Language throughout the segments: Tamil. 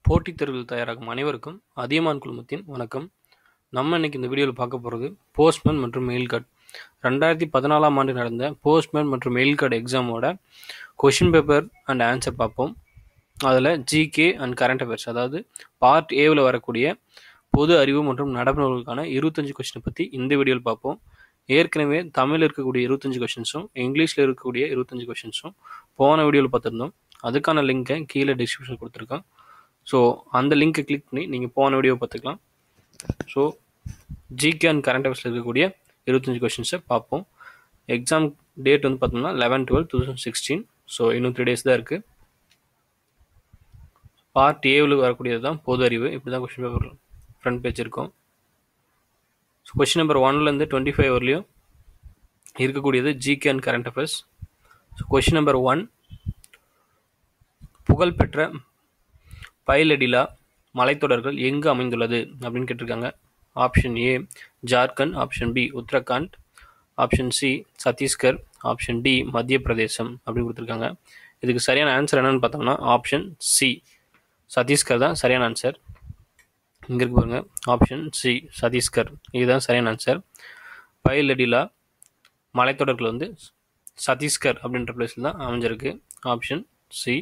போட்டித் தேர்வில் தயாராகும் அனைவருக்கும் அதியமான் குழுமத்தின் வணக்கம். நம்ம இன்னைக்கு இந்த வீடியோவில் பார்க்க போகிறது போஸ்ட்மேன் மற்றும் மெயில் கார்டு 2014ஆம் ஆண்டு நடந்த போஸ்ட்மேன் மற்றும் மெயில் கார்டு எக்ஸாமோட கொஷின் பேப்பர் அண்ட் ஆன்சர் பார்ப்போம். அதில் ஜிகே அண்ட் கரண்ட் அஃபேர்ஸ், அதாவது பார்ட் ஏவில் வரக்கூடிய பொது அறிவு மற்றும் நடப்புகளுக்கான 25 கொஷினை பற்றி இந்த வீடியோவில் பார்ப்போம். ஏற்கனவே தமிழில் இருக்கக்கூடிய 25 கொஷின்ஸும் இங்கிலீஷில் இருக்கக்கூடிய 25 கொஷின்ஸும் போன வீடியோவில் பார்த்துருந்தோம். அதுக்கான லிங்கை கீழே டிஸ்கிரிப்ஷன் கொடுத்துருக்கேன். ஸோ அந்த லிங்க்கை கிளிக் பண்ணி நீங்கள் போன வீடியோ பார்த்துக்கலாம். ஸோ ஜிகே அண்ட் கரண்ட் அஃபேர்ஸில் இருக்கக்கூடிய 25 கொஷின்ஸை பார்ப்போம். எக்ஸாம் டேட் வந்து பார்த்தோம்னா 11/12/2016. ஸோ இன்னும் 3 days தான் இருக்குது. பார்ட் ஏவில் வரக்கூடியது தான் பொது அறிவு. இப்படி தான் கொஷின் பேப்பர் ஃப்ரண்ட் பேஜ் இருக்கும். ஸோ கொஷின் நம்பர் 1லேருந்து 25 வரலையும் இருக்கக்கூடியது GK and current affairs. So question number 1, புகழ்பெற்ற பைலடிலா மலைத்தொடர்கள் எங்கு அமைந்துள்ளது அப்படின்னு கேட்டிருக்காங்க. Option A Jharkhand, option B Uttarakhand, option C Chhattisgarh, option D Madhya Pradesh அப்படின்னு கொடுத்துருக்காங்க. இதுக்கு சரியான ஆன்சர் என்னன்னு பார்த்தோம்னா ஆப்ஷன் சி சத்தீஸ்கர் தான் சரியான ஆன்சர். இங்கே இருக்கு பாருங்க, ஆப்ஷன் சி சத்தீஸ்கர், இதுதான் சரியான ஆன்சர். பைலடிலா மலைத்தொடர்கள் வந்து சத்தீஸ்கர் அப்படின்ற பிளேஸில் தான் அமைஞ்சிருக்கு. Option C.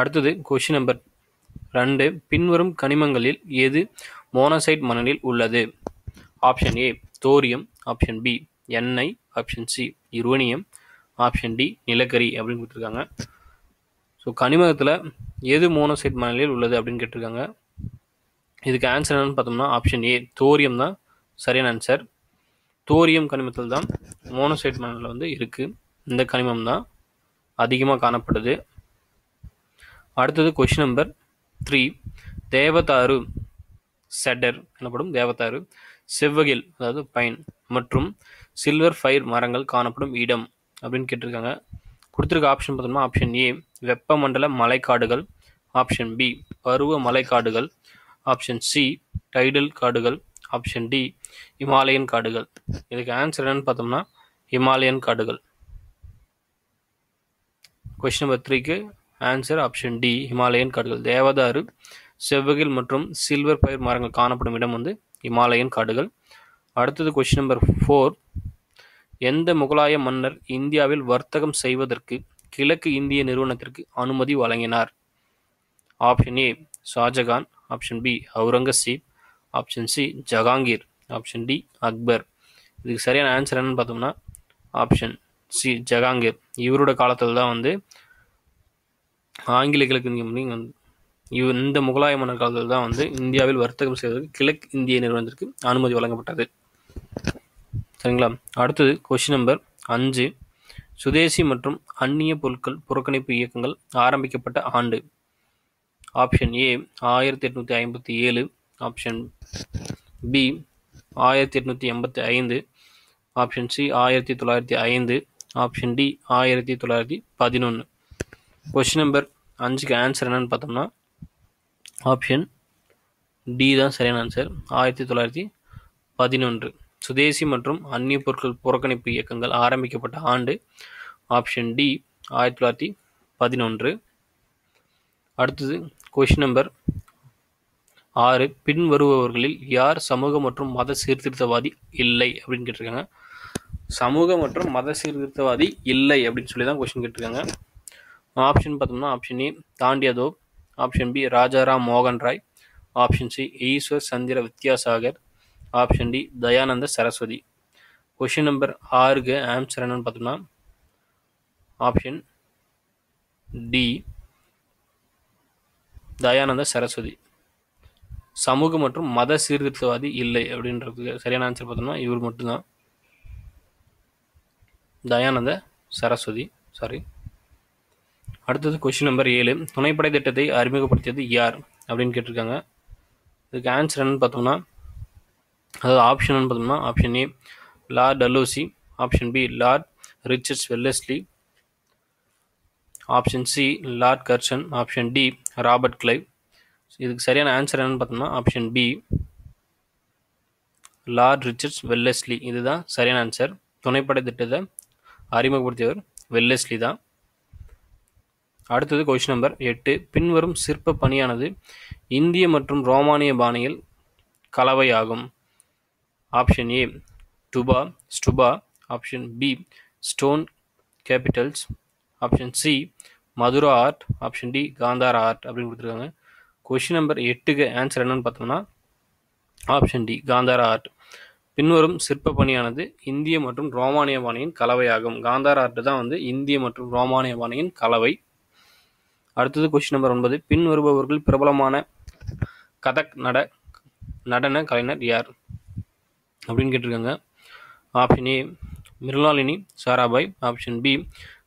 அடுத்தது கொஷின் நம்பர் 2, பின்வரும் கனிமங்களில் எது மோனசைட் மணலில் உள்ளது? Option A thorium, option B எண்ணெய், option C uranium, option D நிலக்கரி அப்படின்னு கொடுத்துருக்காங்க. ஸோ கனிமத்தில் எது மோனசைட் மணலில் உள்ளது அப்படின்னு கேட்டிருக்காங்க. இதுக்கு ஆன்சர் என்னன்னு பார்த்தோம்னா ஆப்ஷன் ஏ தோரியம் தான் சரியான ஆன்சர். தோரியம் கனிமத்தில் தான் மோனசைட் மணலில் வந்து இருக்குது. இந்த கனிமம் தான் அதிகமாக காணப்படுது. அடுத்தது கொஷின் நம்பர் 3, தேவதாரு செடர் எனப்படும் தேவதாரு, செவ்வகில் அதாவது பைன் மற்றும் சில்வர் ஃபயர் மரங்கள் காணப்படும் இடம் அப்படின்னு கேட்டிருக்காங்க. கொடுத்துருக்க ஆப்ஷன் பார்த்தோம்னா ஆப்ஷன் ஏ வெப்பமண்டல மலைக்காடுகள், ஆப்ஷன் பி பருவ மலைக்காடுகள், ஆப்ஷன் சி டைடல் காடுகள், ஆப்ஷன் டி இமாலயன் காடுகள். இதுக்கு ஆன்சர் என்னன்னு பார்த்தோம்னா இமாலயன் காடுகள். கொஸ்டின் நம்பர் 3க்கு ஆன்சர் ஆப்ஷன் டி இமாலயன் காடுகள். தேவதாரு, செவ்வகில் மற்றும் சில்வர் பயிர் மரங்கள் காணப்படும் இடம் வந்து இமாலயன் காடுகள். அடுத்தது கொஸ்டின் நம்பர் 4, எந்த முகலாய மன்னர் இந்தியாவில் வர்த்தகம் செய்வதற்கு கிழக்கு இந்திய நிறுவனத்திற்கு அனுமதி வழங்கினார்? Option A Shahjahan, option B Aurangzeb, option C Jahangir, option D Akbar. இதுக்கு சரியான ஆன்சர் என்னன்னு பார்த்தோம்னா ஆப்ஷன் சி ஜஹாங்கீர். இவரோட காலத்தில் தான் வந்து ஆங்கில கிழக்கு இந்த முகலாய மன்னர் காலத்தில் தான் வந்து இந்தியாவில் வர்த்தகம் செய்வதற்கு கிழக்கு இந்திய நிறுவனத்திற்கு அனுமதி வழங்கப்பட்டது. சரிங்களா? அடுத்தது கொஸ்டின் நம்பர் 5, சுதேசி மற்றும் அந்நிய பொருட்கள் புறக்கணிப்பு இயக்கங்கள் ஆரம்பிக்கப்பட்ட ஆண்டு? Option A 1857, option B 1885, option C 1905, option D 1911. Question number 5க்கு ஆன்சர் என்னன்னு பார்த்தோம்னா ஆப்ஷன் டி தான் சரியான ஆன்சர், 1911. சுதேசி மற்றும் அந்நிய பொருட்கள் புறக்கணிப்பு இயக்கங்கள் ஆரம்பிக்கப்பட்ட ஆண்டு ஆப்ஷன் டி 1911. அடுத்தது கொஸ்டின் நம்பர் 6, பின்வருபவர்களில் யார் சமூக மற்றும் மத சீர்திருத்தவாதி இல்லை அப்படின்னு கேட்டிருக்காங்க. சமூக மற்றும் மத சீர்திருத்தவாதி இல்லை அப்படின்னு சொல்லி தான் கொஸ்டின் கேட்டிருக்காங்க. ஆப்ஷன் பார்த்தோம்னா option A Tantia Tope, option B Raja Ram மோகன் Roy, option C Ishwar Chandra Vidyasagar, option D Dayananda Saraswati. Question number 6க்கு ஆன்சர் என்னன்னு பார்த்தோம்னா ஆப்ஷன் டி தயானந்த சரஸ்வதி. சமூக மற்றும் மத சீர்திருத்தவாதி இல்லை அப்படின்றதுக்கு சரியான ஆன்சர் பார்த்தோம்னா இவர் மட்டும்தான், தயானந்த சரஸ்வதி. சாரி. அடுத்தது கொஸ்டின் நம்பர் 7, துணைப்படை திட்டத்தை அறிமுகப்படுத்தியது யார் அப்படின்னு கேட்டிருக்காங்க. இதுக்கு ஆன்சர் என்னன்னு பார்த்தோம்னா அதாவது ஆப்ஷன் பார்த்தோம்னா option A Lord Dalhousie, option B Lord Richards Wellesley, option C Lord Curzon, option D Robert Clive. இதுக்கு சரியான ஆன்சர் என்னன்னு பார்த்தோம்னா option B Lord Richards Wellesley. இதுதான் சரியான ஆன்சர். துணைப்படை திட்டத்தை அறிமுகப்படுத்தியவர் வெல்லஸ்லி தான். அடுத்தது கொஸ்டின் நம்பர் 8. பின்வரும் சிற்ப பணியானது இந்திய மற்றும் ரோமானிய பாணியில் கலவையாகும். ஆப்ஷன் ஏ டுபா stupa, option B stone capitals, option C Mathura art, option D Gandhara art அப்படின்னு கொடுத்துருக்காங்க. கொஸ்டின் நம்பர் 8க்கு ஆன்சர் என்னன்னு பார்த்தோம்னா ஆப்ஷன் டி காந்தாரா ஆர்ட். பின்வரும் சிற்ப பணியானது இந்திய மற்றும் ரோமானிய பாணியின் கலவையாகும். காந்தாரா ஆர்ட் தான் இந்திய மற்றும் ரோமானிய பாணியின் கலவை. அடுத்தது கொஸ்டின் நம்பர் 9. பின் வருபவர்கள் பிரபலமான கதக் நடன கலைஞர் யார் அப்படின்னு கேட்டிருக்காங்க. Option A Mrinalini Sarabhai, option B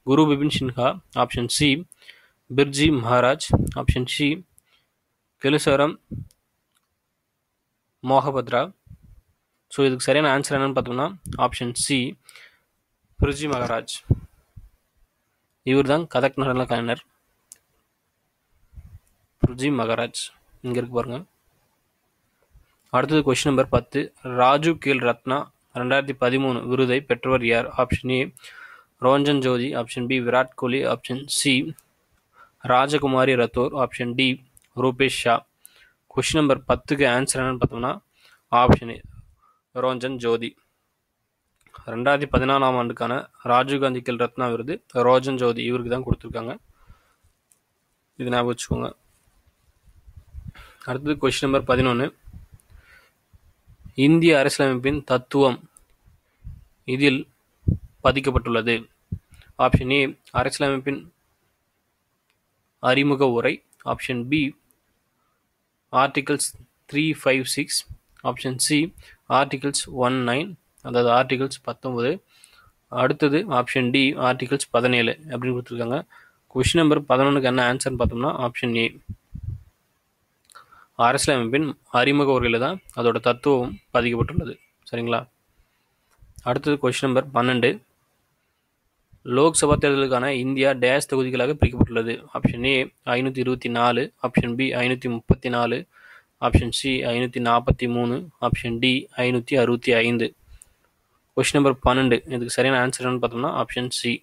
Guru Bipin Sinha, option C Birju Maharaj, option C Kelucharan Mohapatra. So இதுக்கு சரியான ஆன்சர் என்னன்னு பார்த்தோம்னா ஆப்ஷன் சி பிர்ஜி மகாராஜ். இவர் தான் கதக் நடன கலைஞர் பிர்ஜி மகாராஜ். இங்கே இருக்கு பாருங்க. அடுத்தது கொஸ்டின் நம்பர் 10. ராஜு கேல் ரத்னா 2013 விருதை பெற்றவர் யார்? Option A Ronjan Jyoti, option B Virat Kohli, option C Rajakumari Rathore, option D Rupesh Shah. Question number 10க்கு ஆன்சர் என்னன்னு பார்த்தோம்னா ஆப்ஷன் ஏ ரோஞ்சன் ஜோதி. 2014 ஆண்டுக்கான ராஜீவ்காந்தி கேல் ரத்னா விருது ரோஜன் ஜோதி இவருக்கு தான் கொடுத்துருக்காங்க. இது ஞாபகம் வச்சுக்கோங்க. அடுத்தது கொஸ்டின் நம்பர் 11. இந்திய அரசியலமைப்பின் தத்துவம் இதில் பதிக்கப்பட்டுள்ளது. ஆப்ஷன் ஏ அரசியலமைப்பின் அறிமுக உரை, option B articles 356, option C articles 19, அதாவது ஆர்டிகல்ஸ் 19. அடுத்தது ஆப்ஷன் டி ஆர்டிகல்ஸ் 17 அப்படின்னு கொடுத்துருக்காங்க. கொஸ்டின் நம்பர் 11க்கு என்ன ஆன்சர்னு பார்த்தோம்னா ஆப்ஷன் ஏ அரசியலமைப்பின் அறிமுக உரையில் தான் அதோட தத்துவம் பதிக்கப்பட்டுள்ளது. சரிங்களா? அடுத்தது கொஸ்டின் நம்பர் 12. லோக்சபா தேர்தலுக்கான இந்தியா டேஷ் தொகுதிகளாக பிரிக்கப்பட்டுள்ளது. Option A 524, option B 534, option C 543, option D 565. Question number 12 இதுக்கு சரியான ஆன்சர் என்னன்னு பார்த்தோம்னா ஆப்ஷன் சி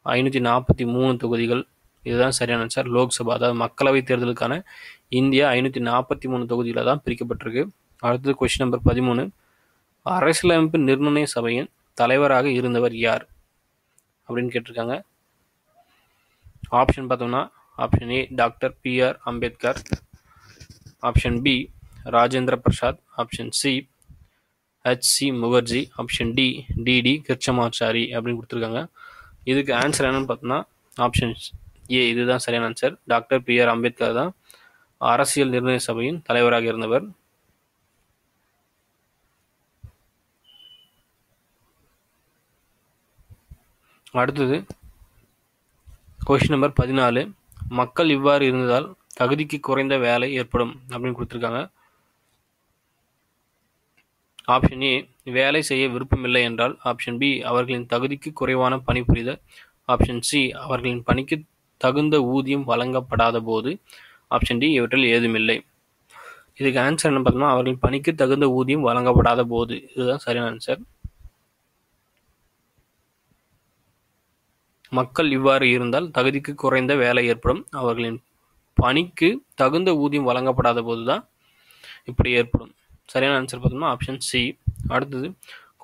543 தொகுதிகள். இதுதான் சரியான ஆன்சர். லோக்சபா அதாவது மக்களவை தேர்தலுக்கான இந்தியா 543 தொகுதிகளை தான் பிரிக்கப்பட்டிருக்கு. அடுத்தது கொஸ்டின் நம்பர் 13. அரசியலமைப்பு நிர்ணய சபையின் தலைவராக இருந்தவர் யார் அப்படின்னு கேட்டிருக்காங்க. ஆப்ஷன் பார்த்தோம்னா option A doctor PR Ambedkar, option B Rajendra Prasad, option C HC Mukherjee, option D DD Krishnamachari அப்படின்னு கொடுத்துருக்காங்க. இதுக்கு ஆன்சர் என்னன்னு பார்த்தோம்னா ஆப்ஷன் ஏ இதுதான் சரியான ஆன்சர். டாக்டர் PR அம்பேத்கர் தான் அரசியல் நிர்ணய சபையின் தலைவராக இருந்தவர். அடுத்தது கொஸ்டின் நம்பர் 14. மக்கள் இவ்வாறு இருந்ததால் தகுதிக்கு குறைந்த வேலை ஏற்படும் அப்படின்னு கொடுத்துருக்காங்க. ஆப்ஷன் ஏ வேலை செய்ய விருப்பமில்லை என்றால், ஆப்ஷன் பி அவர்களின் தகுதிக்கு குறைவான பணிபுரிதல், ஆப்ஷன் சி அவர்களின் பணிக்கு தகுந்த ஊதியம் வழங்கப்படாத போது, ஆப்ஷன் டி இவற்றில் ஏதுமில்லை. இதுக்கு ஆன்சர் என்ன பார்த்தோம்னா அவர்களின் பணிக்கு தகுந்த ஊதியம் வழங்கப்படாத போது. இதுதான் சரியான ஆன்சர். மக்கள் இவ்வாறு இருந்தால் தகுதிக்கு குறைந்த வேலை ஏற்படும், அவர்களின் பணிக்கு தகுந்த ஊதியம் வழங்கப்படாத போது தான் இப்படி ஏற்படும். சரியான ஆன்சர் பார்த்தோம்னா ஆப்ஷன் சி. அடுத்தது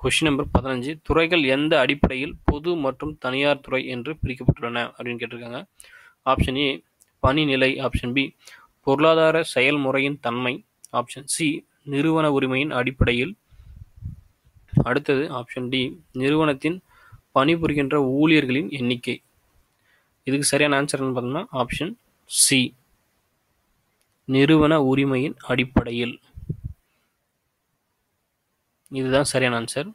கொஸ்டின் நம்பர் 15. துறைகள் எந்த அடிப்படையில் பொது மற்றும் தனியார் துறை என்று பிரிக்கப்பட்டுள்ளன அப்படின்னு கேட்டிருக்காங்க. ஆப்ஷன் ஏ பணிநிலை, ஆப்ஷன் பி பொருளாதார செயல்முறையின் தன்மை, ஆப்ஷன் சி நிறுவன உரிமையின் அடிப்படையில், அடுத்தது ஆப்ஷன் டி நிறுவனத்தின் பணிபுரிகின்ற ஊழியர்களின் எண்ணிக்கை. இதுக்கு சரியான ஆன்சர் பார்த்தோம்னா ஆப்ஷன் சி நிறுவன உரிமையின் அடிப்படையில். இதுதான் சரியான ஆன்சர்.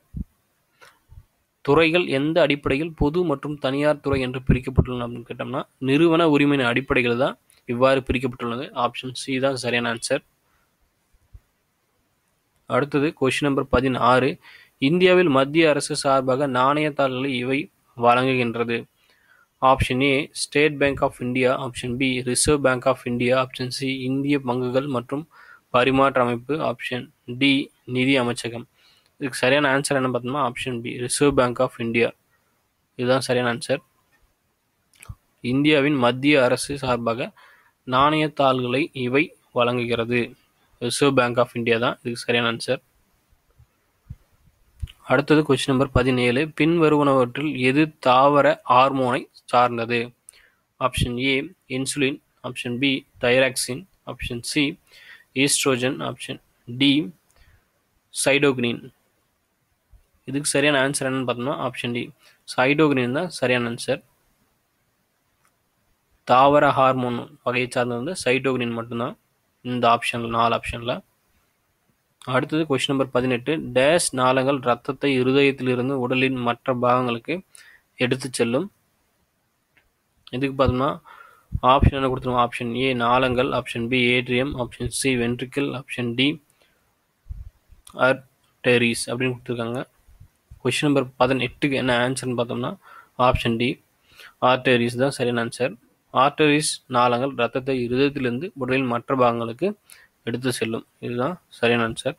துறைகள் எந்த அடிப்படையில் பொது மற்றும் தனியார் துறை என்று பிரிக்கப்பட்டுள்ளன அப்படின்னு கேட்டோம்னா நிறுவன உரிமையின் அடிப்படையில் தான் இவ்வாறு பிரிக்கப்பட்டுள்ளது. ஆப்ஷன் சி தான் சரியான ஆன்சர். அடுத்தது கொஸ்டின் நம்பர் 16. இந்தியாவில் மத்திய அரசு சார்பாக நாணயத்தாள்களை இவை வழங்குகின்றது. Option A state bank of India, option B reserve bank of India, option C இந்திய பங்குகள் மற்றும் பரிமாற்ற அமைப்பு, ஆப்ஷன் டி நிதி அமைச்சகம். இதுக்கு சரியான ஆன்சர் என்ன பார்த்தோம்னா option B reserve bank of India. இதுதான் சரியான ஆன்சர். இந்தியாவின் மத்திய அரசு சார்பாக நாணயத்தாள்களை இவை வழங்குகிறது. ரிசர்வ் பேங்க் ஆஃப் இந்தியா தான் இதுக்கு சரியான ஆன்சர். அடுத்தது கொஸ்டின் நம்பர் 17. பின்வருவனவற்றில் எது தாவர ஹார்மோனை சார்ந்தது? Option A insulin, option B thyroxine, option C oestrogen, option D cytokinin. இதுக்கு சரியான ஆன்சர் என்னன்னு பார்த்தோம்னா ஆப்ஷன் டி சைடோகினின் தான் சரியான ஆன்சர். தாவர ஹார்மோன் வகையை சார்ந்தது வந்து சைடோகினின் மட்டும்தான் இந்த ஆப்ஷனில் 4 ஆப்ஷனில். அடுத்தது கொஸ்டின் நம்பர் 18. டேஷ் நாளங்கள் இரத்தத்தை இருதயத்திலிருந்து உடலின் மற்ற பாகங்களுக்கு எடுத்து செல்லும்? இதுக்கு பார்த்தோம்னா ஆப்ஷன் என்ன கொடுத்துருவோம்? ஆப்ஷன் ஏ நாளங்கள், option B atrium, option C ventricle, option D arteries அப்படின்னு கொடுத்துருக்காங்க. கொஸ்டின் நம்பர் 18க்கு என்ன ஆன்சர்னு பார்த்தோம்னா ஆப்ஷன் டி ஆர்டெரிஸ் தான் சரியான ஆன்சர். ஆர்டெரிஸ் நாளங்கள் இரத்தத்தை இருதயத்திலிருந்து உடலின் மற்ற பாகங்களுக்கு எடுத்து செல்லும். இதுதான் சரியான ஆன்சர்.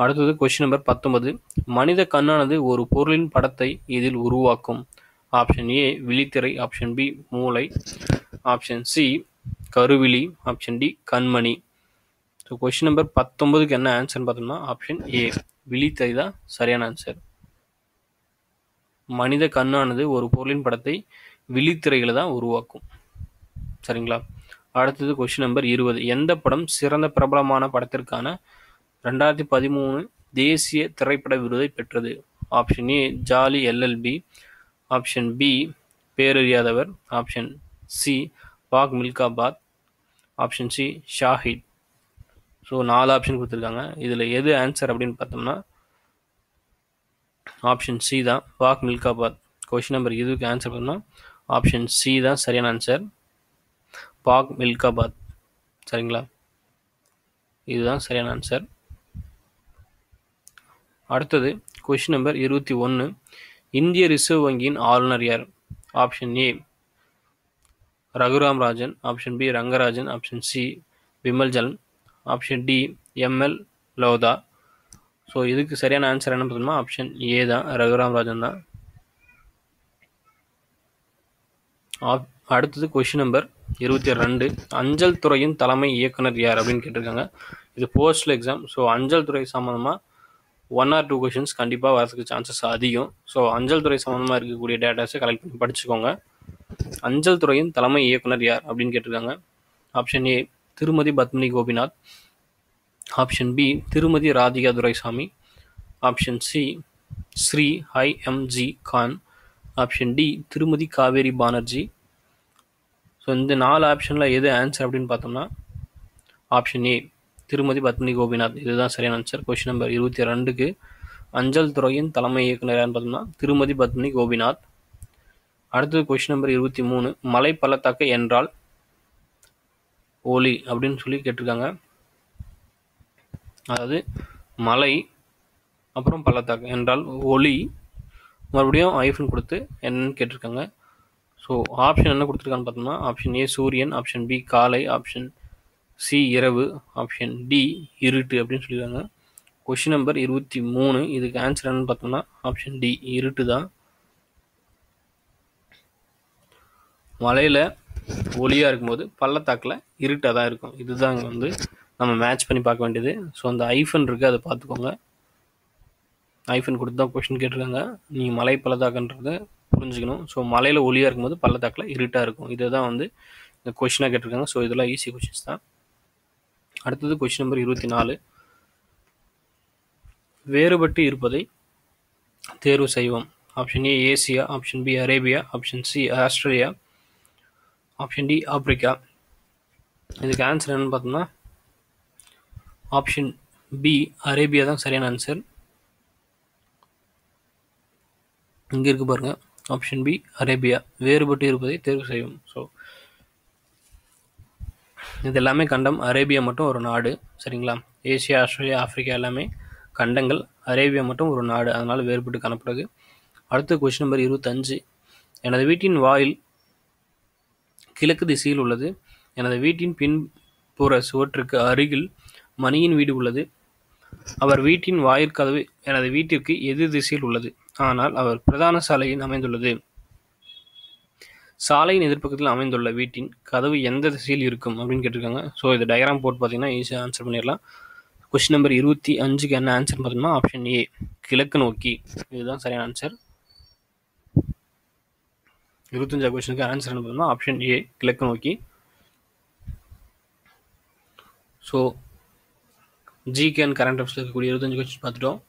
அடுத்தது கொஸ்டின் நம்பர் 19. மனித கண்ணானது ஒரு பொருளின் படத்தை இதில் உருவாக்கும். ஆப்ஷன் ஏ விழித்திரை, ஆப்ஷன் பி மூளை, ஆப்ஷன் சி கருவிழி, ஆப்ஷன் டி கண்மணி. ஸோ கொஸ்டின் நம்பர் 19க்கு என்ன ஆன்சர்னு பார்த்தோம்னா ஆப்ஷன் ஏ விழித்திரை தான் சரியான ஆன்சர். மனித கண்ணானது ஒரு பொருளின் படத்தை விழித்திரைகளை தான் உருவாக்கும். சரிங்களா? அடுத்தது கொஸ்டின் நம்பர் 20. எந்த படம் சிறந்த பிரபலமான படத்திற்கான 2013 தேசிய திரைப்பட விருதை பெற்றது? Option A Jolly LLB, option B பேரறியாதவர், ஆப்ஷன் சி பாக் மில்கா பாத், option C Shahid. So 4 option கொடுத்துருக்காங்க. இதில் எது ஆன்சர் அப்படின்னு பார்த்தோம்னா ஆப்ஷன் சி தான் பாக் மில்கா பாத். கொஸ்டின் நம்பர் 20க்கு ஆன்சர் பார்த்தோம்னா ஆப்ஷன் சி தான் சரியான ஆன்சர், பாக் மில்கா பாத். சரிங்களா? இதுதான் சரியான ஆன்சர். அடுத்தது கொஸ்டின் நம்பர் 21. இந்திய ரிசர்வ் வங்கியின் ஆளுநர் யார்? Option A Raghuram Rajan, option B Rangarajan, option C Bimal Jalan, option D M L Lodha. So இதுக்கு சரியான ஆன்சர் என்ன பார்த்தோம்னா ஆப்ஷன் ஏ தான் ரகுராம் ராஜன் தான். அடுத்தது கொஸ்டின் நம்பர் 22. அஞ்சல் துறையின் தலைமை இயக்குனர் யார் அப்படின்னு கேட்டிருக்காங்க. இது போஸ்டல் எக்ஸாம். ஸோ அஞ்சல் துறை சம்மந்தமாக 1 or 2 கொஷின்ஸ் கண்டிப்பாக வரதுக்கு சான்சஸ் அதிகம். ஸோ அஞ்சல் துறை சம்மந்தமாக இருக்கக்கூடிய டேட்டாஸை கலெக்ட் பண்ணி படிச்சுக்கோங்க. அஞ்சல் துறையின் தலைமை இயக்குனர் யார் அப்படின்னு கேட்டிருக்காங்க. ஆப்ஷன் ஏ திருமதி பத்மினி கோபிநாத், ஆப்ஷன் பி திருமதி Radhika Duraiswamy, option C Shri I M G Khan, option D திருமதி காவேரி பானர்ஜி. ஸோ இந்த 4 ஆப்ஷனில் எது ஆன்சர் அப்படின்னு பார்த்தோம்னா ஆப்ஷன் ஏ திருமதி பத்மினி கோபிநாத். இதுதான் சரியான ஆன்சர். கொஸ்டின் நம்பர் 22க்கு அஞ்சல் துறையின் தலைமை இயக்குனர் யாருன்னு பார்த்தோம்னா திருமதி பத்மினி கோபிநாத். அடுத்தது கொஸ்டின் நம்பர் 23. மலை பள்ளத்தாக்கு என்றால் ஒலி அப்படின்னு சொல்லி கேட்டிருக்காங்க. அதாவது மலை அப்புறம் பள்ளத்தாக்கு என்றால் ஒலி, மறுபடியும் ஐஃபன் கொடுத்து என்னன்னு கேட்டிருக்காங்க. ஸோ ஆப்ஷன் என்ன கொடுத்துருக்கான்னு பார்த்தோம்னா ஆப்ஷன் ஏ சூரியன், ஆப்ஷன் பி காலை, ஆப்ஷன் சி இரவு, ஆப்ஷன் டி இருட்டு அப்படின்னு சொல்லியிருக்காங்க. Question number 23. இதுக்கு ஆன்சர் என்னன்னு பார்த்தோம்னா ஆப்ஷன் டி இருட்டு தான். மலையில் ஒளியாக இருக்கும்போது பள்ளத்தாக்கில் இருட்டாக தான் இருக்கும். இதுதான் இங்கே வந்து நம்ம மேட்ச் பண்ணி பார்க்க வேண்டியது. ஸோ அந்த ஐஃபன் இருக்குது, அதை பார்த்துக்கோங்க. ஐஃபன் கொடுத்து தான் கொஸ்டின் கேட்டிருக்காங்க. நீங்கள் மலை பள்ளத்தாக்குன்றதை புரிஞ்சுக்கணும். ஸோ மலையில் ஒளியாக இருக்கும்போது பள்ளத்தாக்கில் இருட்டாக இருக்கும். இதை தான் வந்து இந்த கொஸ்டினாக கேட்டிருக்காங்க. ஸோ இதெல்லாம் ஈஸி கொஸ்டின்ஸ் தான். அடுத்தது கொஸ்டின் நம்பர் 24. வேறுபட்டு இருப்பதை தேர்வு செய்வோம். Option A Asia, option B Arabia, option C Australia, option D Africa. இதுக்கு ஆன்சர் என்னன்னு பார்த்தோம்னா ஆப்ஷன் பி அரேபியா தான் சரியான ஆன்சர். இங்கே இருக்கு பாருங்க, ஆப்ஷன் பி அரேபியா. வேறுபட்டு இருப்பதை தேர்வு செய்வோம். ஸோ இது எல்லாமே கண்டம், அரேபியா மட்டும் ஒரு நாடு. சரிங்களா? ஏசியா, ஆஸ்திரேலியா, ஆப்பிரிக்கா எல்லாமே கண்டங்கள், அரேபியா மட்டும் ஒரு நாடு, அதனால் வேறுபட்டு காணப்படுது. அடுத்த கொஸ்டின் நம்பர் 25. எனது வீட்டின் வாயில் கிழக்கு திசையில் உள்ளது. எனது வீட்டின் பின்புற சுவற்றுக்கு அருகில் மணியின் வீடு உள்ளது. அவர் வீட்டின் வாயிற்கதவு எனது வீட்டிற்கு எதிர் திசையில் உள்ளது, ஆனால் அவர் பிரதான சாலையில் அமைந்துள்ளது. சாலையின் எதிர்ப்பக்கத்தில் அமைந்துள்ள வீட்டின் கதவு எந்த திசையில் இருக்கும் அப்படின்னு கேட்டிருக்காங்க. ஸோ இது டயக்ராம் போட்டு பார்த்தீங்கன்னா ஈஸியாக ஆன்சர் பண்ணிடலாம். கொஸ்டின் நம்பர் 25க்கு என்ன ஆன்சர் பார்த்தீங்கன்னா ஆப்ஷன் ஏ கிழக்கு நோக்கி. இதுதான் சரியான ஆன்சர். 25 கொஸ்டினுக்கு ஆன்சர் என்ன பார்த்தீங்கன்னா ஆப்ஷன் ஏ கிழக்கு நோக்கி. So GK and current affairs இருக்கக்கூடிய 25 கொஸ்டின் பார்த்துட்டோம்.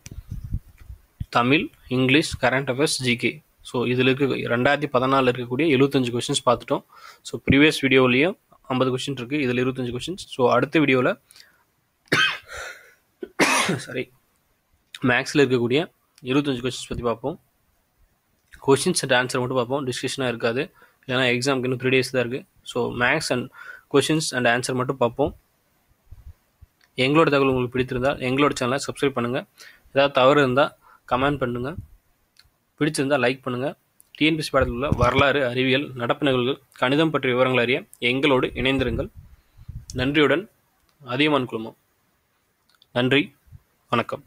Tamil, English, current affairs, GK. So இதில் இருக்க 2014 இருக்கக்கூடிய 75 கொஸ்டின்ஸ் பார்த்துட்டோம். ஸோ ப்ரீவியஸ் வீடியோலையும் 50 கொஸ்டின் இருக்குது, இதில் 25 கொஸ்டின்ஸ். ஸோ அடுத்த வீடியோவில் சரி மேக்ஸில் இருக்கக்கூடிய 25 கொஸ்டின்ஸ் பற்றி பார்ப்போம். கொஸ்டின்ஸ் அண்ட் ஆன்சர் மட்டும் பார்ப்போம், டிஸ்கஷனாக இருக்காது. ஏன்னா எக்ஸாமுக்கு இன்னும் 3 days தான் இருக்குது. So max and questions and answer மட்டும் பார்ப்போம். எங்களோட தகவல் உங்களுக்கு பிடித்திருந்தால் எங்களோட சேனலை சப்ஸ்கிரைப் பண்ணுங்கள். ஏதாவது தவறு இருந்தால் கமெண்ட் பண்ணுங்கள். பிடிச்சிருந்தால் லைக் பண்ணுங்கள். டிஎன்பிஎஸ்சி பாடத்தில் உள்ள வரலாறு, அறிவியல், நடப்பு நிகழ்வுகள், கணிதம் பற்றிய விவரங்கள் அறிய எங்களோடு இணைந்திருங்கள். நன்றியுடன் அதியமான் குழுமம். நன்றி, வணக்கம்.